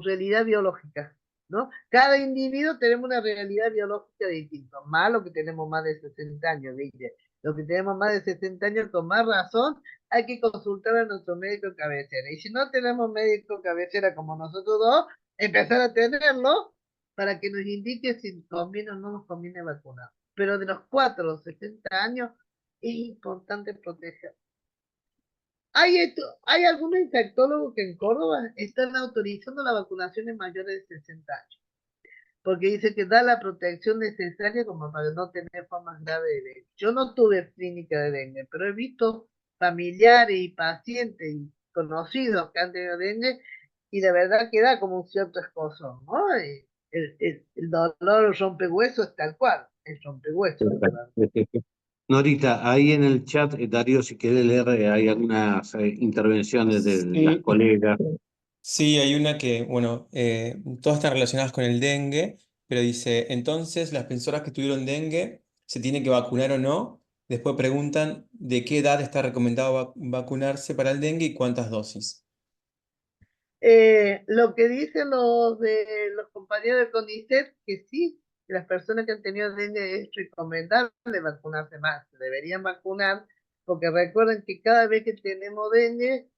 realidad biológica, ¿no? Cada individuo tenemos una realidad biológica distinta, más lo que tenemos más de 60 años, Guille. Los que tenemos más de 60 años, con más razón, hay que consultar a nuestro médico de cabecera. Y si no tenemos médico de cabecera como nosotros dos, empezar a tenerlo para que nos indique si conviene o no nos conviene vacunar. Pero de los 4 a los 60 años es importante proteger. Hay algunos infectólogos que en Córdoba están autorizando la vacunación en mayores de 60 años, porque dice que da la protección necesaria como para no tener formas graves de dengue. Yo no tuve clínica de dengue, pero he visto familiares y pacientes y conocidos que han tenido dengue y de verdad que da como un cierto escozón, ¿no? El dolor, el rompehuesos es tal cual, el rompehuesos, de verdad. Norita, ahí en el chat, Darío, si quiere leer, hay algunas intervenciones de las Sí, colegas. sí, hay una que, bueno, todas están relacionadas con el dengue, pero dice, entonces las personas que tuvieron dengue se tienen que vacunar o no. Después preguntan de qué edad está recomendado vacunarse para el dengue y cuántas dosis. Lo que dicen los compañeros de CONICET, que sí, que las personas que han tenido dengue es recomendable vacunarse más, se deberían vacunar, porque recuerden que cada vez que tenemos dengue,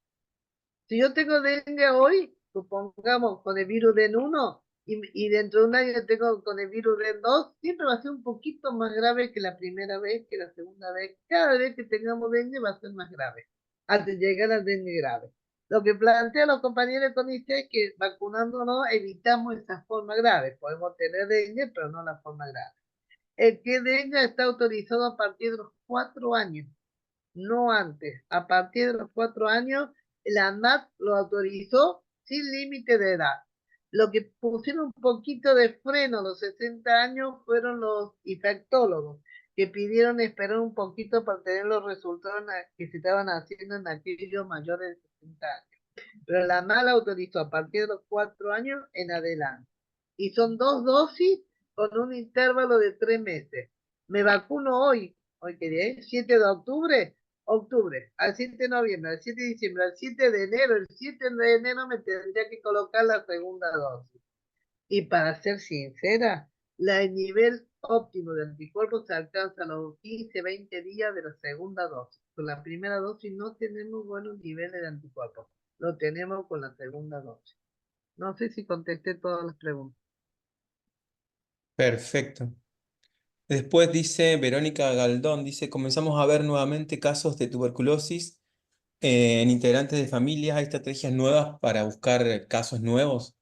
si yo tengo dengue hoy, supongamos con el virus DEN 1 y dentro de un año tengo con el virus DEN 2, siempre va a ser un poquito más grave que la primera vez, que la segunda vez. Cada vez que tengamos dengue va a ser más grave, hasta llegar al dengue grave. Lo que plantean los compañeros de CONICET es que vacunándonos evitamos esa forma grave. Podemos tener dengue, pero no la forma grave. El que dengue está autorizado a partir de los 4 años, no antes. A partir de los 4 años, la ANMAT lo autorizó sin límite de edad. Lo que pusieron un poquito de freno a los 60 años fueron los infectólogos, que pidieron esperar un poquito para tener los resultados que se estaban haciendo en aquellos mayores de 60 años. Pero la ANMAT la autorizó a partir de los 4 años en adelante. Y son 2 dosis con un intervalo de 3 meses. Me vacuno hoy que día es 7 de octubre, al 7 de noviembre, al 7 de diciembre, al 7 de enero, el 7 de enero me tendría que colocar la segunda dosis. Y para ser sincera, el nivel óptimo de anticuerpos se alcanza a los 15, 20 días de la segunda dosis. Con la primera dosis no tenemos buenos niveles de anticuerpos, lo tenemos con la segunda dosis. No sé si contesté todas las preguntas. Perfecto. Después dice Verónica Galdón, dice, comenzamos a ver nuevamente casos de tuberculosis en integrantes de familias. ¿Hay estrategias nuevas para buscar casos nuevos?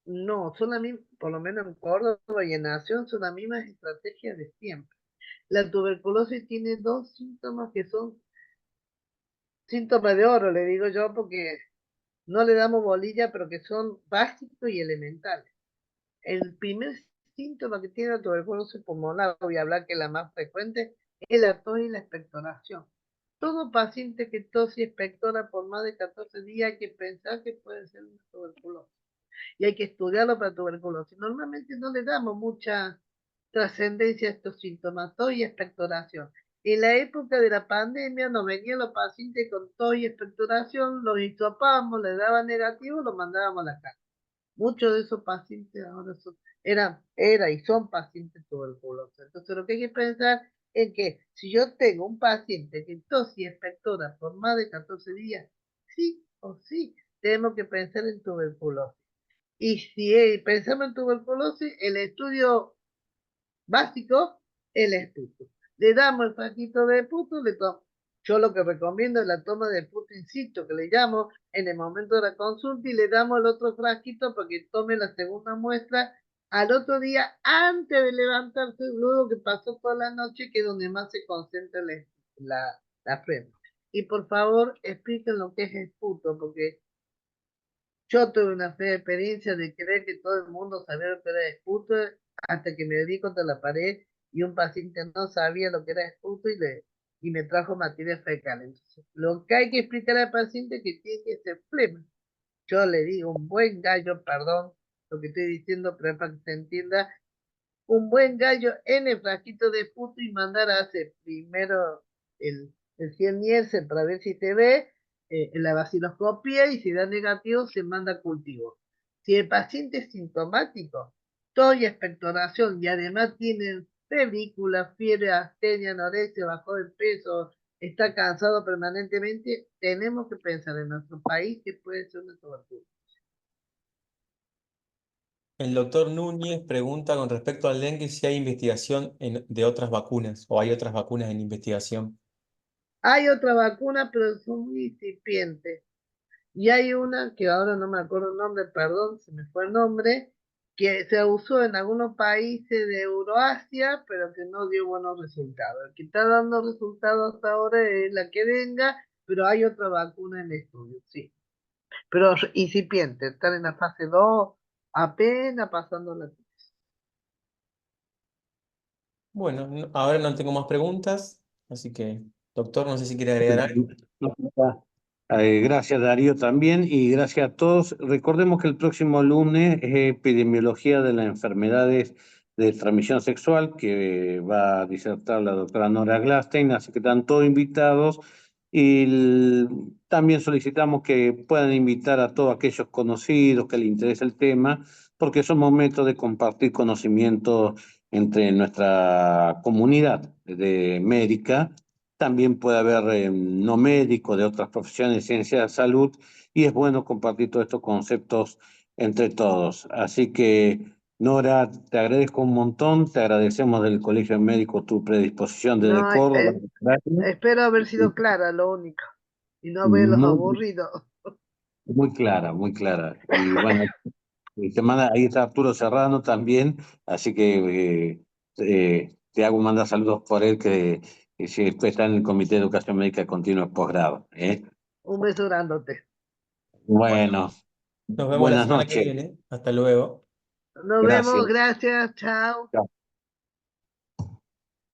No, son las mismas, por lo menos en Córdoba y en Nación, son las mismas estrategias de siempre. La tuberculosis tiene dos síntomas que son síntomas de oro, le digo yo, porque no le damos bolilla, pero que son básicos y elementales. El primer síntoma que tiene la tuberculosis pulmonar, voy a hablar que es la más frecuente, es la tos y la expectoración. Todo paciente que tos y expectora por más de 14 días hay que pensar que puede ser una tuberculosis. Y hay que estudiarlo para tuberculosis. Normalmente no le damos mucha trascendencia a estos síntomas, tos y expectoración. En la época de la pandemia nos venían los pacientes con tos y expectoración, los hisopábamos, les daba negativo, los mandábamos a la casa. Muchos de esos pacientes ahora era y son pacientes tuberculosos. Entonces lo que hay que pensar es que si yo tengo un paciente que tos y expectora por más de 14 días, sí o sí, tenemos que pensar en tuberculosis. Y si pensamos en tuberculosis, el estudio básico, el esputo. Le damos el frasquito de esputo, yo lo que recomiendo es la toma de esputo in situ, que le llamo en el momento de la consulta, y le damos el otro frasquito para que tome la segunda muestra al otro día antes de levantarse, luego que pasó toda la noche, que es donde más se concentra la flema. Y por favor, expliquen lo que es esputo, porque yo tuve una fea experiencia de creer que todo el mundo sabía lo que era esputo hasta que me di contra la pared y un paciente no sabía lo que era esputo y me trajo materia fecal. Entonces, lo que hay que explicar al paciente es que tiene que ser flema. Yo le digo un buen gallo, perdón lo que estoy diciendo, pero para que se entienda, un buen gallo en el frasquito de esputo y mandar a hacer primero el 100 Nielsen para ver si se ve, la vaciloscopía, y si da negativo se manda a cultivo. Si el paciente es sintomático, tos y expectoración y además tiene febrícula, fiebre, astenia, anorexia, bajó de peso, está cansado permanentemente, tenemos que pensar en nuestro país que puede ser una tuberculosis. El doctor Núñez pregunta con respecto al dengue si hay investigación de otras vacunas o hay otras vacunas en investigación. Hay otra vacuna, pero son muy incipientes. Y hay una que ahora no me acuerdo el nombre, perdón, se me fue el nombre, que se usó en algunos países de Euroasia, pero que no dio buenos resultados. El que está dando resultados hasta ahora es la que venga, pero hay otra vacuna en estudio, sí. Pero incipiente, están en la fase 2, apenas pasando la... Bueno, ahora no tengo más preguntas, así que, doctor, no sé si quiere agregar algo. Gracias Darío también y gracias a todos. Recordemos que el próximo lunes es epidemiología de las enfermedades de transmisión sexual que va a disertar la doctora Nora Glastein, así que están todos invitados y también solicitamos que puedan invitar a todos aquellos conocidos que les interese el tema, porque son momentos de compartir conocimientos entre nuestra comunidad de médica. También puede haber no médicos de otras profesiones de ciencia de salud y es bueno compartir todos estos conceptos entre todos. Así que, Nora, te agradezco un montón, te agradecemos del Colegio de Médicos tu predisposición desde No, Córdoba. espero haber sido clara, lo único, y no verlos Muy, aburridos. muy clara, muy clara. Y bueno, ahí está Arturo Serrano también, así que te hago mandar saludos por él, que si está en el Comité de Educación Médica Continua Posgrado. Un beso grandote. Bueno, Nos vemos la buenas semana que noches. viene. Hasta luego. Nos Gracias. vemos, gracias, chao. Chao.